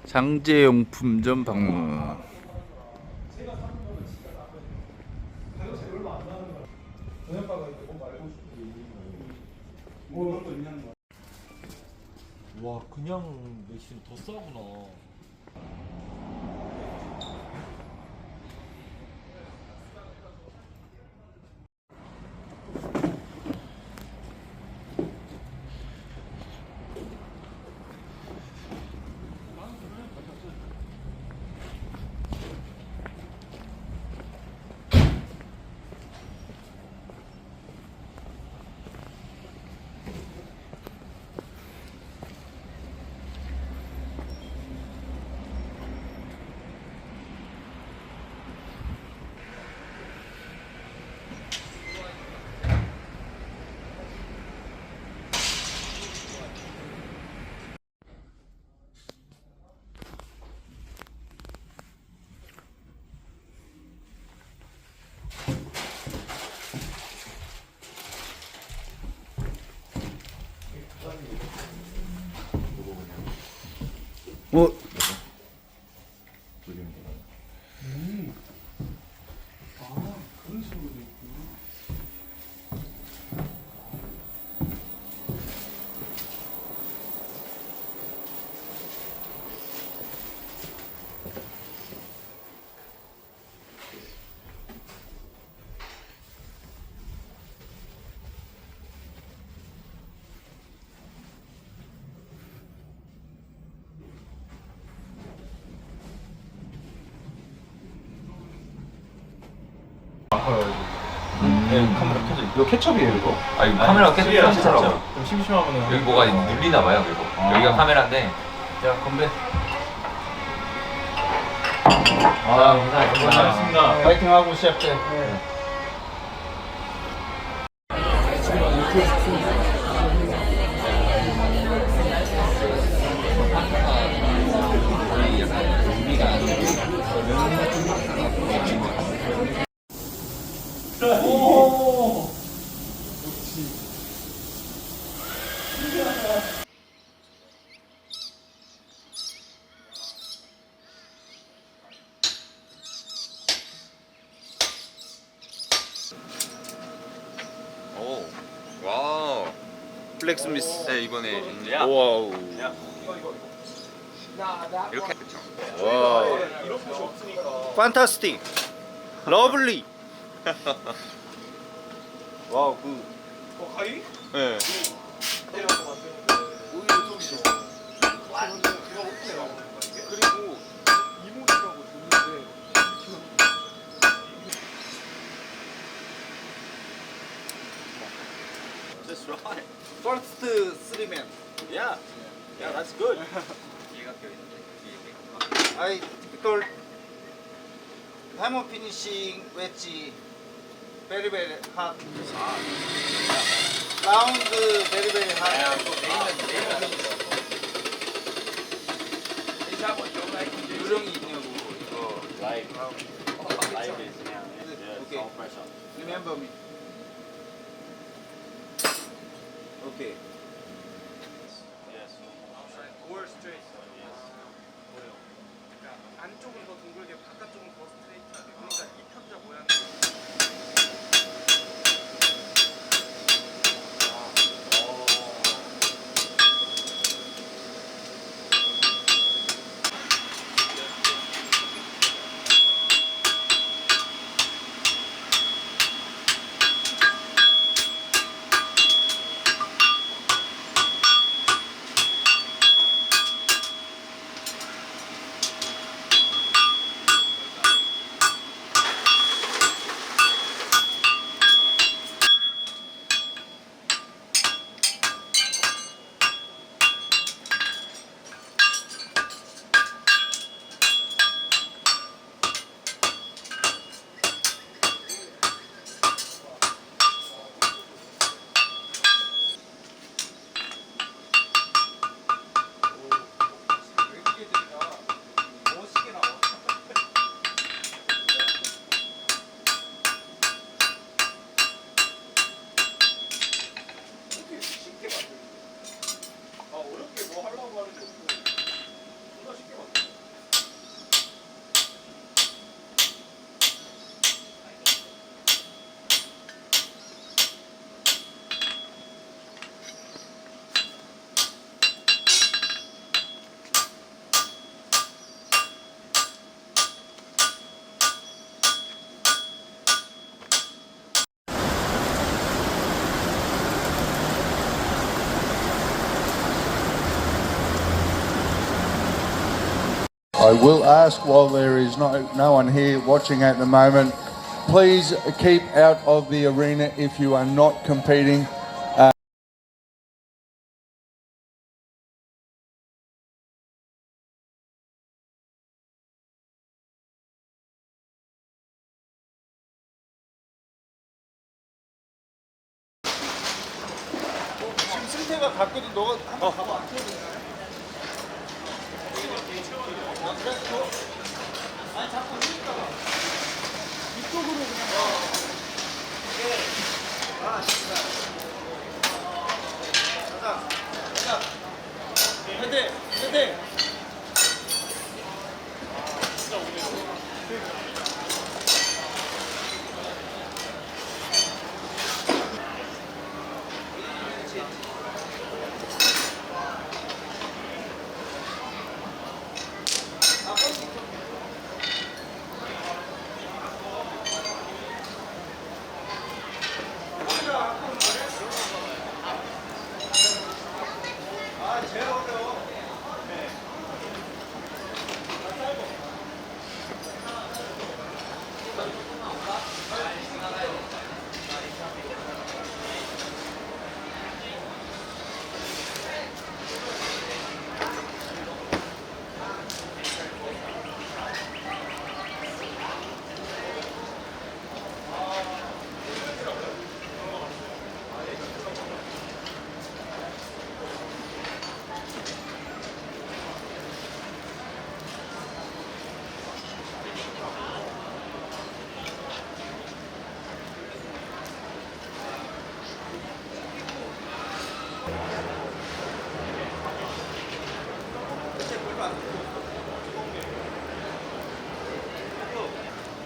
장제용품점 방문. 와, 그냥 매실은 더 싸구나. 어? 네, 카메라 켜져 있고. 이거 케첩이에요 이거? 아, 이거 카메라가 계속 켜지더라고. 좀 심심하면 여기 뭐가 눌리나 봐요, 그리고. 여기가 카메라인데. 자 건배. 감사합니다. 파이팅 하고 시작해. 오, 와우. 블랙스미스. 네, 이번에. 와우. 이렇게. 그쵸. 와우. 판타스틱. 러블리. 와우 그. 가위? 네. 그리고 이모지라고 줬는데 Just right. First 3man. Yeah. Yeah, that's good. I because diamond finishing wedge very hot. Round very hot. 요령이 있냐고 이거. Live. Live is yeah. Yeah, Okay. all pressure. Remember me. Okay. Yes. 올 스트레이트. 그러니까 안쪽은 더 둥글게 바깥쪽은 더 스트레이트하게. 그러니까 이 편자 모양이 I will ask, while there is no one here watching at the moment, please keep out of the arena if you are not competing. 지금 승태가 갔거든. 너가 한번 가봐. 헤드, 헤드.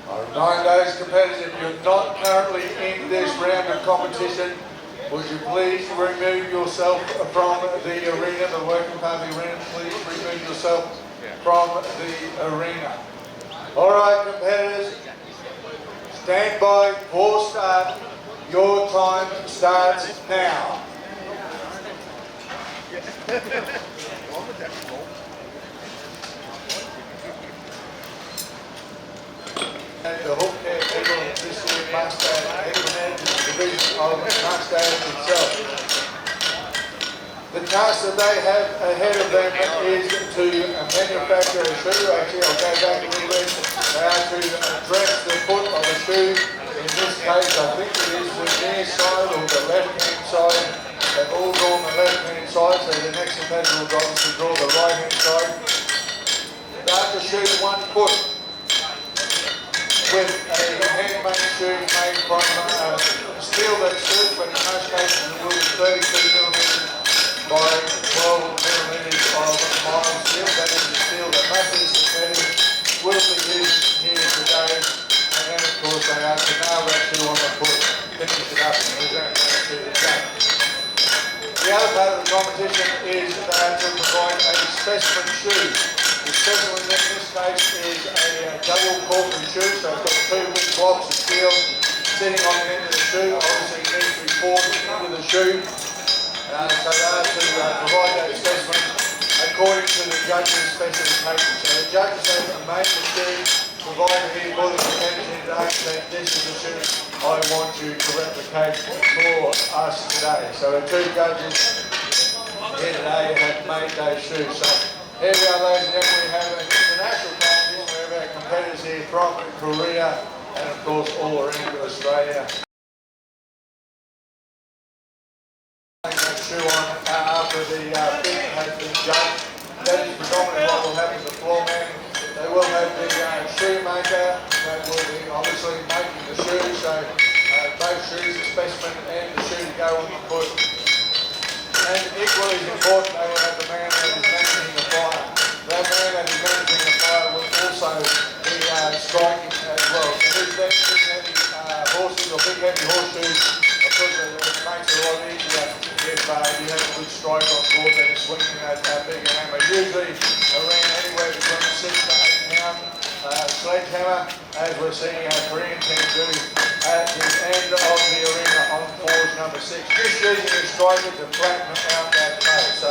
I remind those competitors, if you're not currently in this round of competition, would you please remove yourself from the arena, the working part of the arena, please remove yourself from the arena. Alright competitors, stand by for start. Your time starts now. The hook care people this year Mustang, head division of Mustang itself. The task that they have ahead of them is to manufacture a shoe. Actually, I'll go back a little bit. They are to dress the foot of a shoe. In this case, I think it is the near side or the left-hand side. They've all drawn the left-hand side, so the next competitor will obviously draw the right-hand side. They have to shoot one foot with a handmade shoe made from steel that's good, but in most cases it will be 32mm by 12mm of mild steel. That is the steel that most of these competitors will be using here today. And then of course they have to nail that shoe on the foot, finish it up and present that to the judge. The other part of the competition is they have to provide a specimen shoe. The specimen in this case is a double corking shoe, so it's got two big blocks of steel sitting on the end of the shoe. Obviously it needs to be forged into the shoe. So they have to provide that specimen according to the judge's specification. So the judges have made the shoe, provided here for the competition today, that this is the shoe I want you to replicate for us today. So the two judges here today have made those shoes. So here we are, ladies and gentlemen, we have an international competition. We have our competitors here from Korea and of course all around Australia. That shoe on after the fit has been judged. That is predominantly what will happen to the floor man. They will have the shoemaker that will be obviously making the shoe, so both shoes, the specimen and the shoe to go on the foot. And equally as important, they will have the man that is managing the fire. That man that is managing the fire will also be striking as well. So these big heavy horses or big heavy horseshoes, of course it makes it a lot easier if you have a good strike on board that is swinging that big hammer. Usually around anywhere between 6 to 8 pound sledgehammer, as we're seeing our Korean team do at the end of the arena on forge number 6. Just using a striker to flatten out that toe. So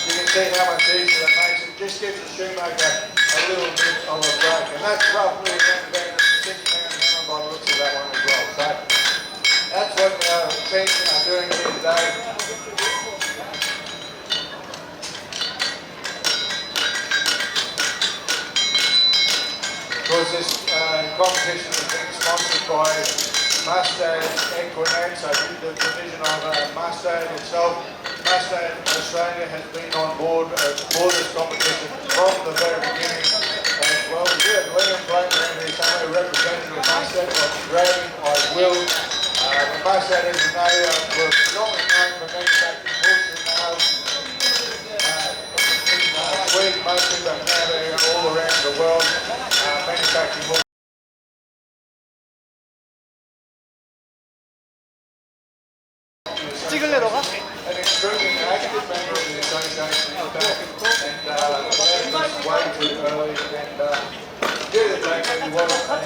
you can see how much easier that makes it. Just gives the shoemaker a little bit of a break. And that's roughly around about 6-pound hammer by the looks of that one as well. So that's what our team are doing here today. Of course, this competition is being sponsored by Mustad Equinette, so the division of Mustad itself. Mustad Australia has been on board for this competition from the very beginning as well. We do have Liam Blake around here somewhere, representative of Mustad. I'll grab him, I will. But Mustad, as you know, we're predominantly known for manufacturing horseshoe nails in Sweden mostly, but now they're all around the world manufacturing horseshoe. An extremely active member of the association and way too early, and due to the fact that he was an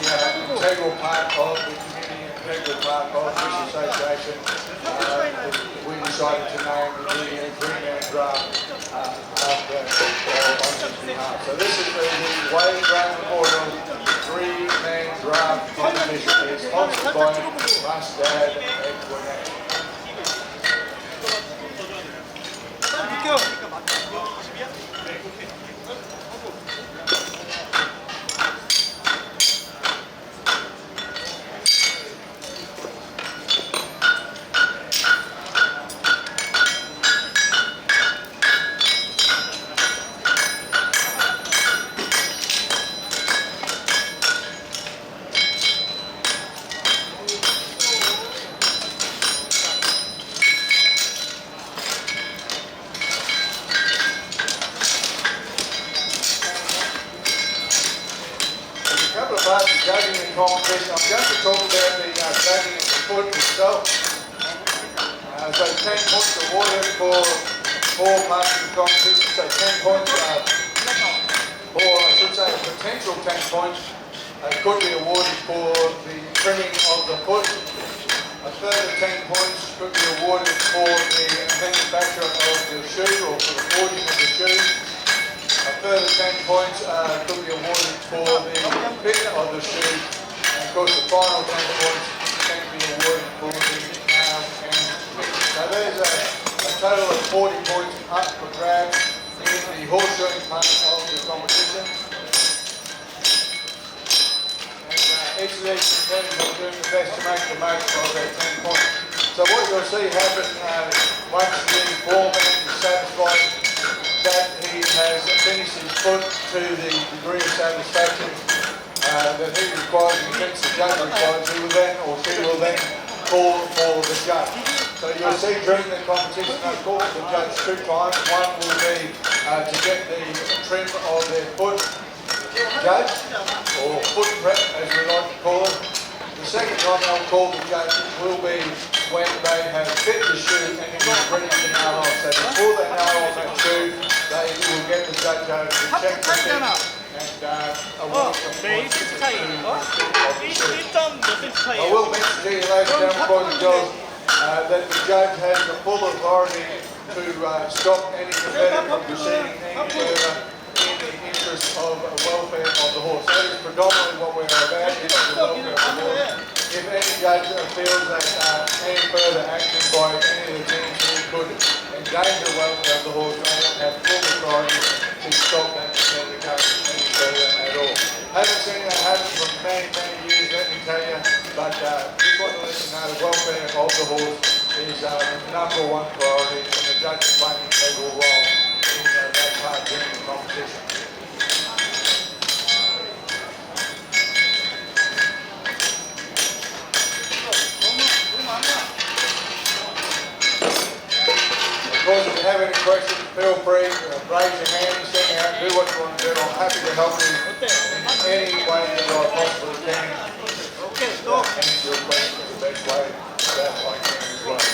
integral part of the community, integral part of this association, we decided to name the three-man draft after on his behalf. So this is the Wade Graham Memorial three-man draft competition. It's sponsored by Mustad Equinette. Judging the competition. I'm going to talk about the judging of the foot itself. So 10 points awarded for 4 parts of the competition. So 10 points, or I should say a potential 10 points could be awarded for the trimming of the foot. A further 10 points could be awarded for the manufacture of the shoe or for the forging of the shoe. A further 10 points could be awarded for the fit of the shoe, and of course the final 10 points can be awarded for the nail and fit. So there's a total of 40 points up for grabs in the horseshoeing part of the competition. And each of these competitors are doing the best to make the most of their 10 points. So what you'll see happen once the foreman is satisfied that he has finished his foot to the degree of satisfaction that he requires against the judge requires, he will then, or she will then call for the judge. So you'll see during the competition they'll call for the judge 2 times. One will be to get the trim of their foot judge, or foot prep as we like to call it. The second time they'll call the judge will be when they have fit the shoe and it is ready to nail on. So before they nail on that shoe, they will get the judge over to check the fit and award the points to the shoe of the shoe. I will mention to you, ladies and gentlemen, boys and girls, that the judge has the full authority to stop any competitor from proceeding any further in the interest of welfare of the horse. That is predominantly what we're about, is the welfare of the horse. If any judge feels that any further action by any of the teams who could endanger the welfare of the horse, they have full authority to stop that competitor going any further at all. Haven't seen that happen for many, many years, let me tell you, but just want to let you know the welfare of the horse is the #1 priority, and the judge is playing an integral role in that part during the competition. Of course, if you have any questions, feel free to raise your hand, send out, do what you want to do. I'm happy to help you in any way that I possibly can. Answer your questions the best way that I can as well.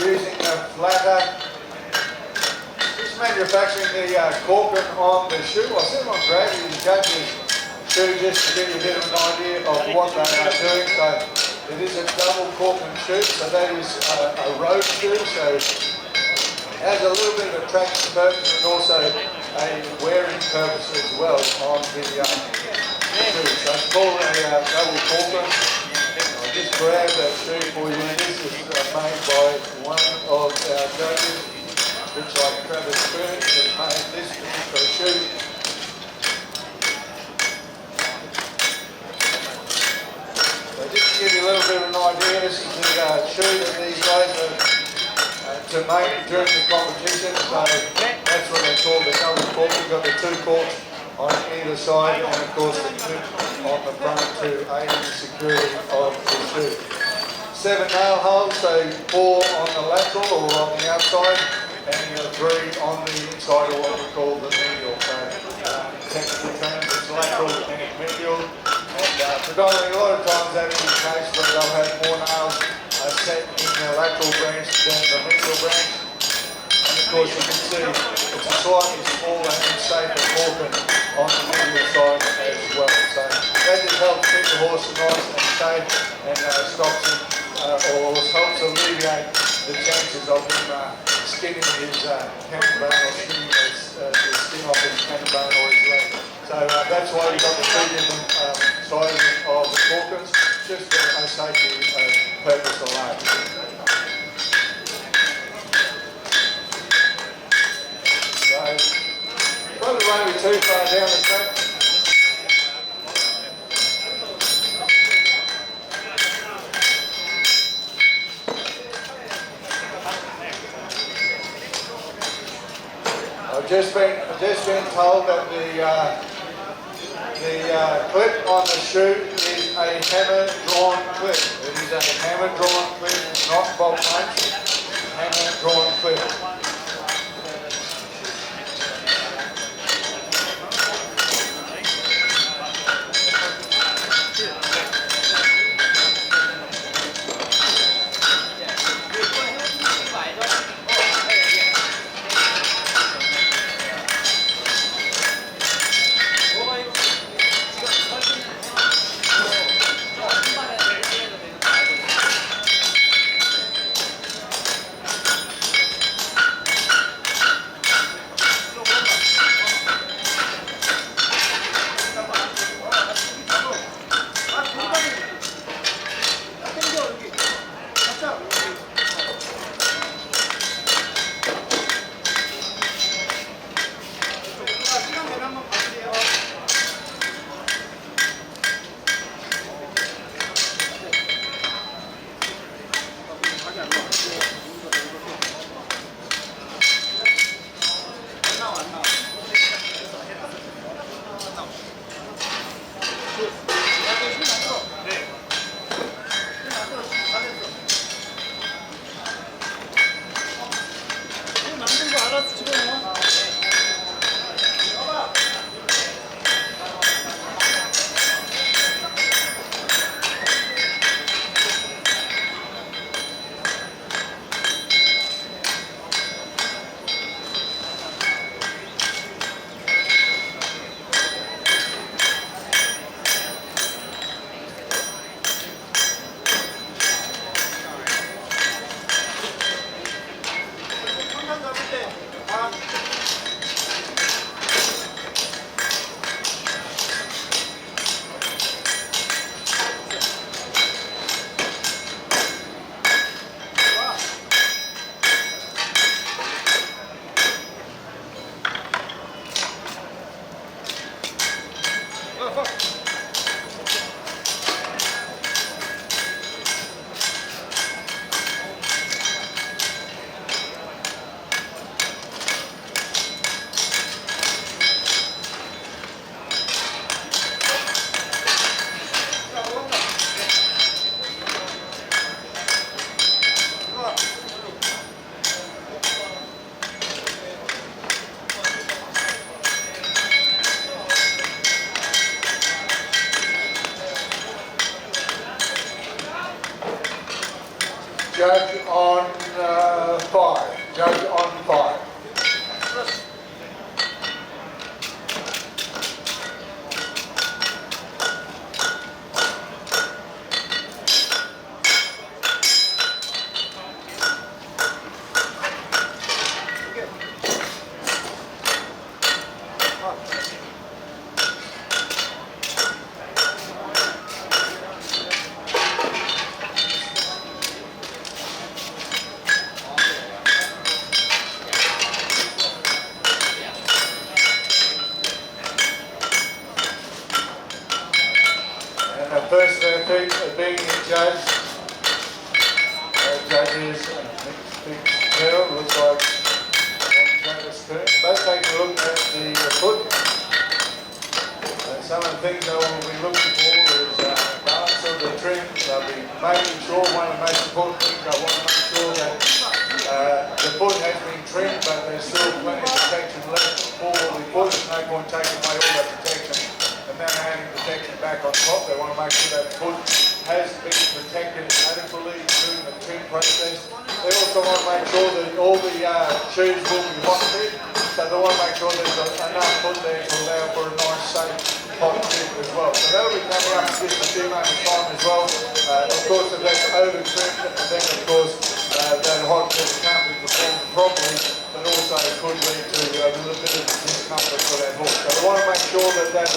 using a flatter. Just manufacturing the corking on the shoe. I set on gravity the judge's shoe just to give you a bit of an idea of what they are doing. So it is a double corking shoe, so that is a road shoe. So it has a little bit of a traction purpose and also a wearing purpose as well on the shoe. So it's called a double corker. I'll just grab that shoe for you. This is made by one of our judges. Looks like Travis Burns has made this particular shoe. So just to give you a little bit of an idea, this is the shoe that these guys are to make during the competition. So that's what they call the double cork. We've got the two corks on either side and of course the clip on the front to aid in the security of the shoe. 7 nail holes, so 4 on the lateral or on the outside, and 3 on the inside of what we call the medial. So technical terms it's lateral and medial, and predominantly a lot of times that is the case where they'll have more nails set in the lateral branch than the medial branch. And of course you can see it's a slightly smaller and safer corking on the medial side as well. So that just helps keep the horse nice and safe and stops him or helps alleviate the chances of him skinning his cannon bone or skinning the skin off his cannon bone or his leg. So that's why we've got the 2 different sizes of the corkers, just for a safety purpose alone. So probably won't be too far down the track. I've just been told that the clip on the shoe is a hammer-drawn clip. It is a hammer-drawn clip, not bolt punch. Hammer-drawn clip. judge. Judges, big pair, looks like Travis Kern. Let's take a look at the foot. Some of the things they will be looking for is balance of the trim. They'll be making sure, one of the most important things, they want to make sure that the foot has been trimmed, but there's still plenty of protection left for the foot. There's no point taking away all that protection and then adding protection back on top. They want to make sure that the foot has been protected adequately during the trim process. They also want to make sure that all the shoes will be hot fit, so they want to make sure there's enough foot there to allow for a nice, safe, hot fit as well. So that'll be coming up in just a few moments' time as well. Of course, if that's over trimmed, then of course that hot fit can't be performed properly, but also it could lead to a little bit of discomfort for that horse. So we want to make sure that that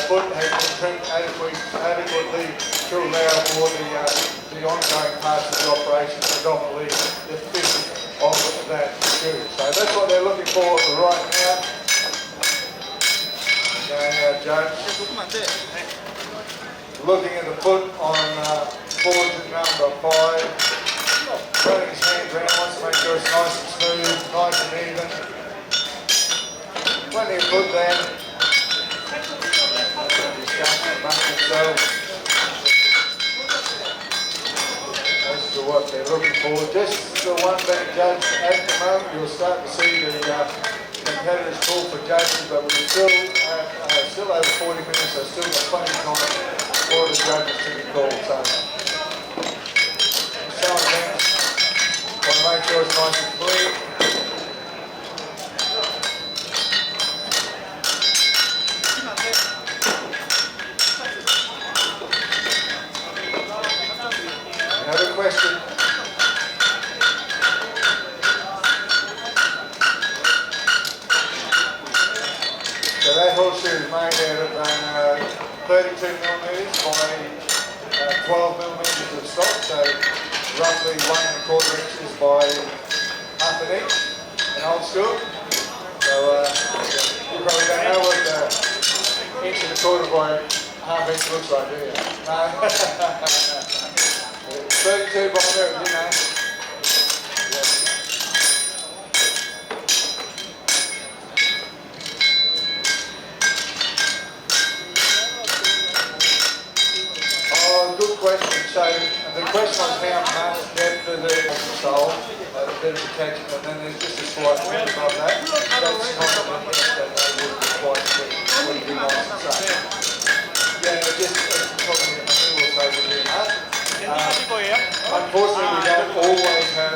foot has been trimmed adequately to allow for the ongoing parts of the operation, predominantly the fitting of that shoe. So that's what they're looking for right now. Going judge. Looking at the foot on forward number 5. Running his hands around, wants to make sure it's nice and smooth, nice and even. Plenty of foot there. That's what they're looking for. Just the one being judged at the moment. You'll start to see the competitors call for judges, but we're still over 40 minutes, so still got plenty of time for the judges to be called. So, some things, want to make sure it's nice and clean. Another question. So that horseshoe is made out of 32 millimetres by 12 millimetres of stock, so roughly 1¼ inches by half an inch in old school. So you probably don't know what the 1¼ by half inch looks like, do you? 32 by there, you know. Good question. So the question was how much depth of the sole, a bit of protection, and then there's just a slight trim above that. That's not a limit that they would require to be nice and safe. Yeah, it's probably a mil or so would be enough. Unfortunately, we don't always have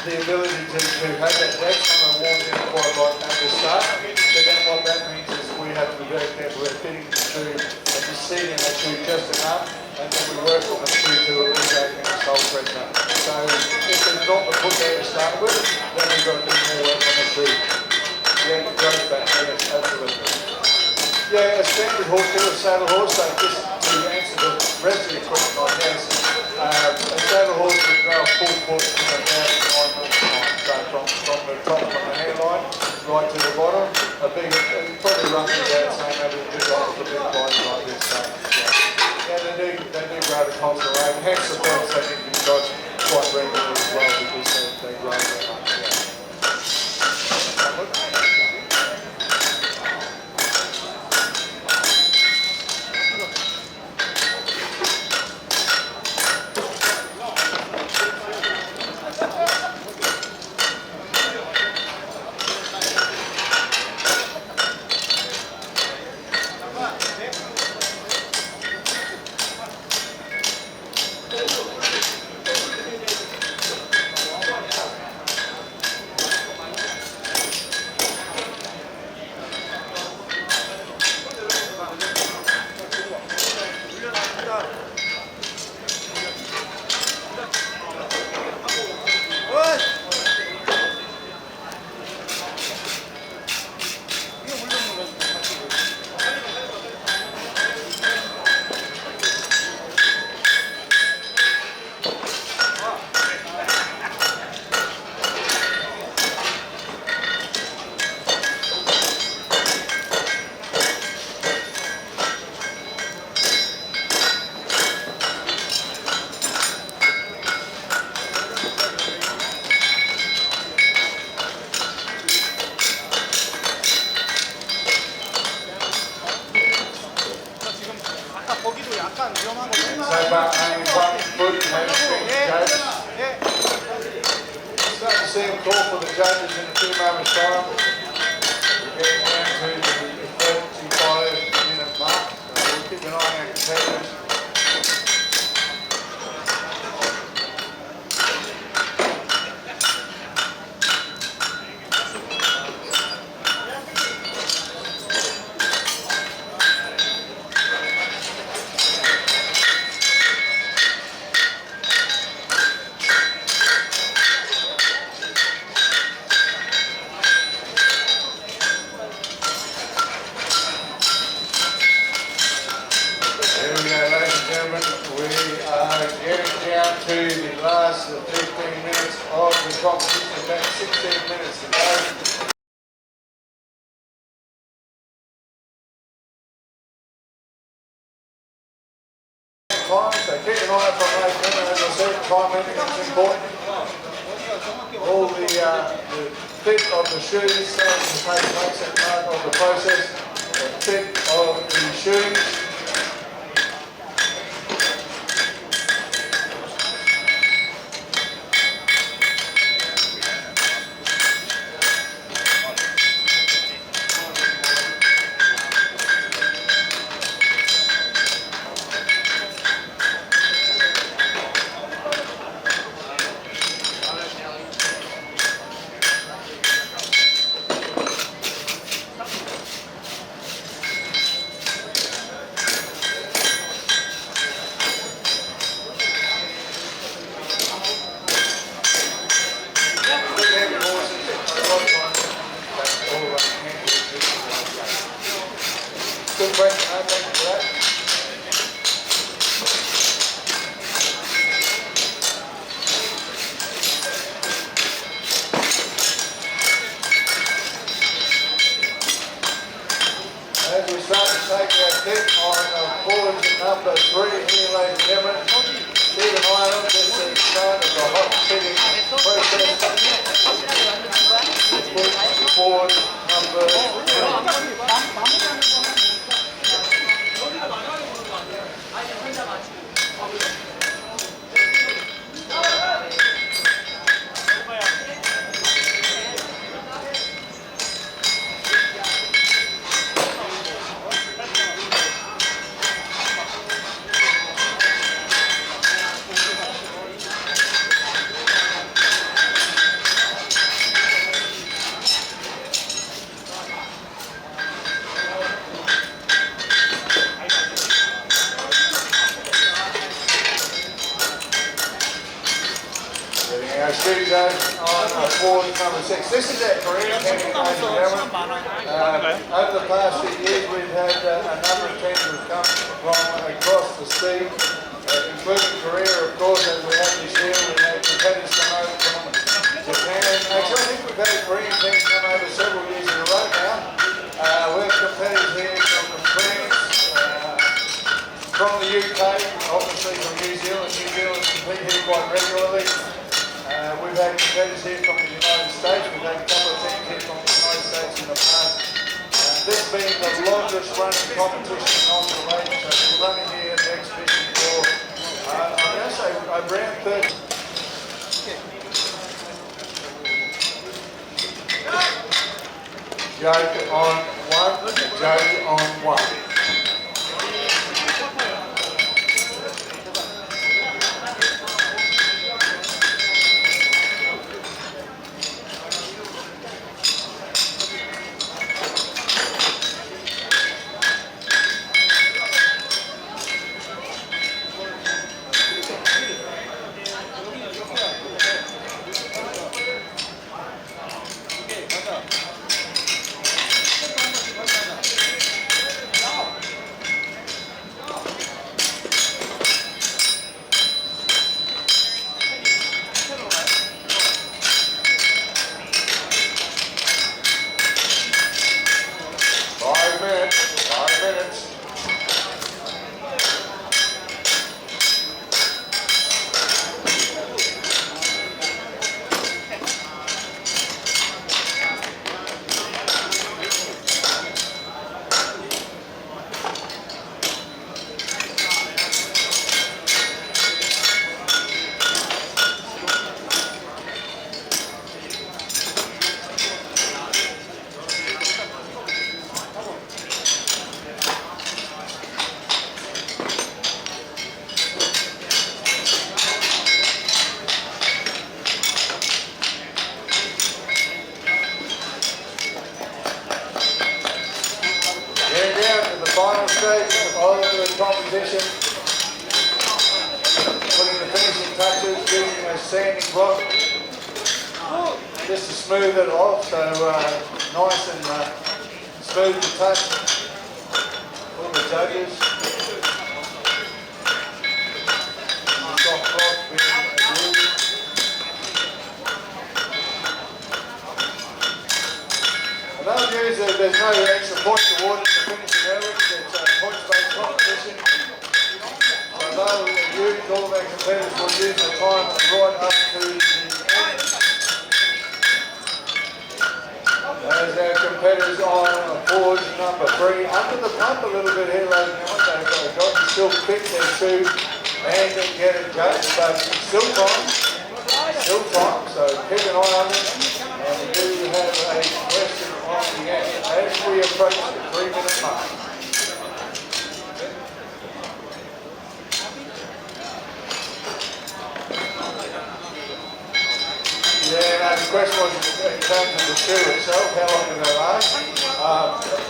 the ability to have that depth. Some are worn in quite a lot at the start. So then what that means is we have to be very careful with fitting the shoe and just seating the shoe just enough, and then we work on the shoe to alleviate any sole pressure. So if there's not the foot there to start with, then we've got to do more work on the shoe. Yeah, it goes back, yes, absolutely. Yeah, a standard horse, a saddle horse, so just to answer the rest of your question, I guess, a saddle horse would go full foot from about 9 minutes time. So from the top, from the hairline, right to the bottom, probably roughly about the same, maybe a bit like the big body like this. So, yeah, they do grow at a constant rate. Hence the belts they need to be got quite regularly as well, because they grow very much. Yeah. judges. Starting to see him call for the judges in a few moments' time. We're getting down to the 35-minute mark. We'll keep an eye on our competitors. Here we go, ladies and gentlemen. We are getting down to the last 15 minutes of the competition, about 16 minutes to go. Time, so keep an eye out for those women. As I said, time limit is important. All the fit of the shoes starting to take place at part of the process. The fit of the shoes. Good question, I thank you for that. As we start to take our kick on forwards at number 3 here, ladies and gentlemen, keep an eye on this at the start of the hot fitting process. Forward number 3. Getting our shoes on forward number 6. This is our career camping, ladies and gentlemen. Over the past few years, we've had a number of teams who've come from across the sea, including Korea, of course, as we have this year. We've had competitors come over from Japan. Actually, I think we've had a Korean team come over several years in a row now. We have competitors here from France, from the UK, obviously from New Zealand. New Zealand compete here quite regularly. We've had competitors here from the United States. We've had a couple of teams here from the United States in the past. This being the longest running competition on the lake, so we've been running here at the exhibition for, I'm going to say, around 30. Joke on 1, joke on 1. sanding block just to smooth it off, so nice and smooth to touch. All the judges. Soft cloth being used. Another news is there's no extra points awarded for finishing early. It's a points-based competition. So they'll use, all of our competitors will use the time right up to the end. As our competitors on forge number 3, under the pump a little bit here, ladies and gentlemen. They've got to still fit their shoe and get it judged, but still time, so keep an eye on it. And we do have a question on the end as we approach the 3-minute mark. Yeah, no, the question was in terms of the shoe itself, how long do they last?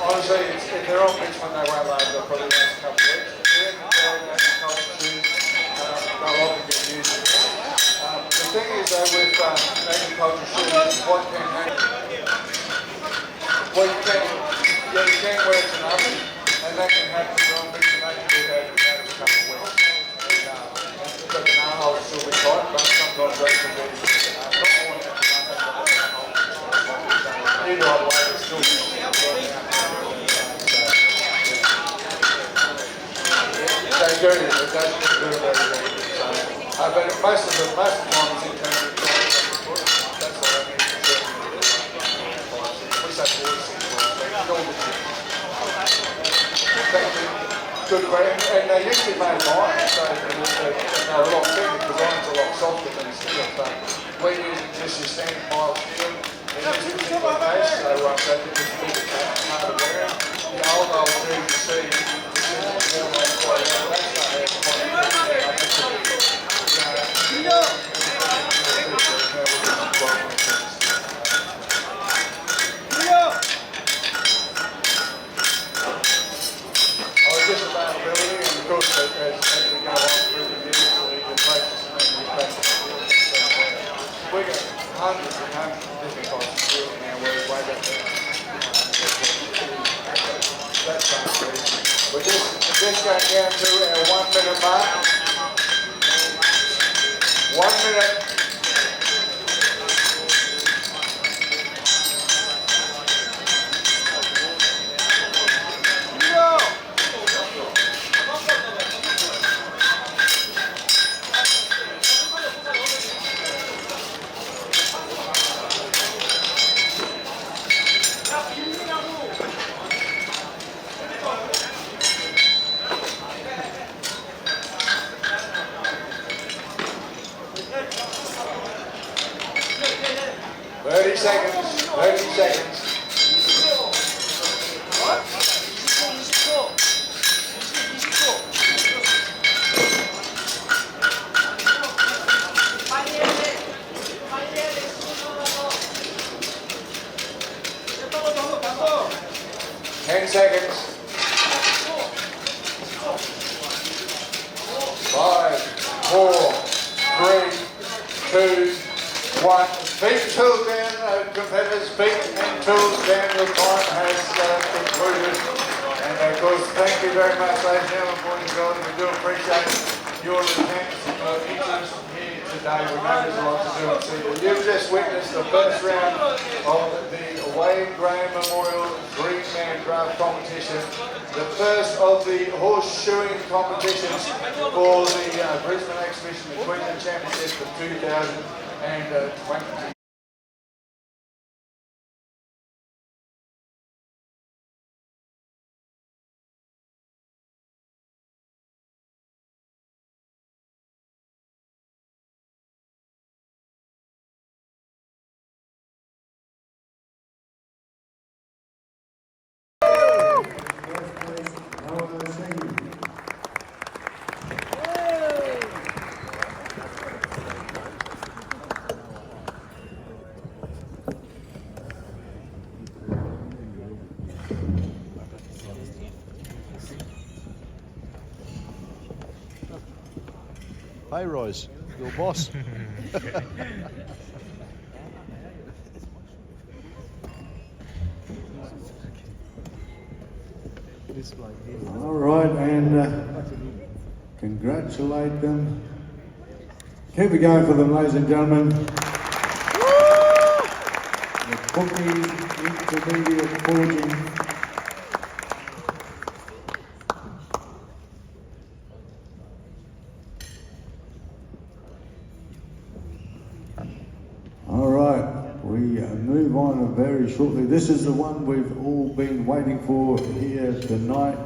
Honestly, if they're on pitch when they won't last, they'll probably last a couple of weeks. If they're in the field and agriculture shoes, they'll often get used again. The thing is though with agriculture shoes, what can happen? Well, you can wear it to nothing, and that can happen on pitch and they can do that in a couple of weeks. But the nail holes still be tight, but sometimes they can be either way, it's still they do, it does do very, very good. So, but most of the time it's in terms of that's what I mean. We say 4 good question, and they usually made mine, so they're a lot thicker, the design's a lot softer than steel, but we're using just your standard mild steel. In this particular case, so they can just keep it hard to wear. The old do you see, just availability, and of course, as we go on through the years, we practice and practice. We got hundreds and hundreds of different types of steel now, whereas way back then, that's unbelievable. We're just going down to our 1 minute mark. 1 minute. Seconds. 10 seconds. 5, 4, 3, 2, 1. Feet and tools down, competitors, feet and tools down. Your time has concluded. And of course, thank you very much, ladies and gentlemen, boys and girls. We do appreciate your attendance and your interest here today. We know there's a lot to do and see. But you've just witnessed the first round of the Wayne Graham Memorial Green-Man Draft Competition. The first of the horseshoeing competitions for the Brisbane Exhibition, the Queensland Championship of 2020. Hey, Royce. Your boss. All right, and congratulate them. Keep it going for them, ladies and gentlemen. The Bookie Intermediate Forging. All right, we move on very shortly. This is the one we've all been waiting for here tonight.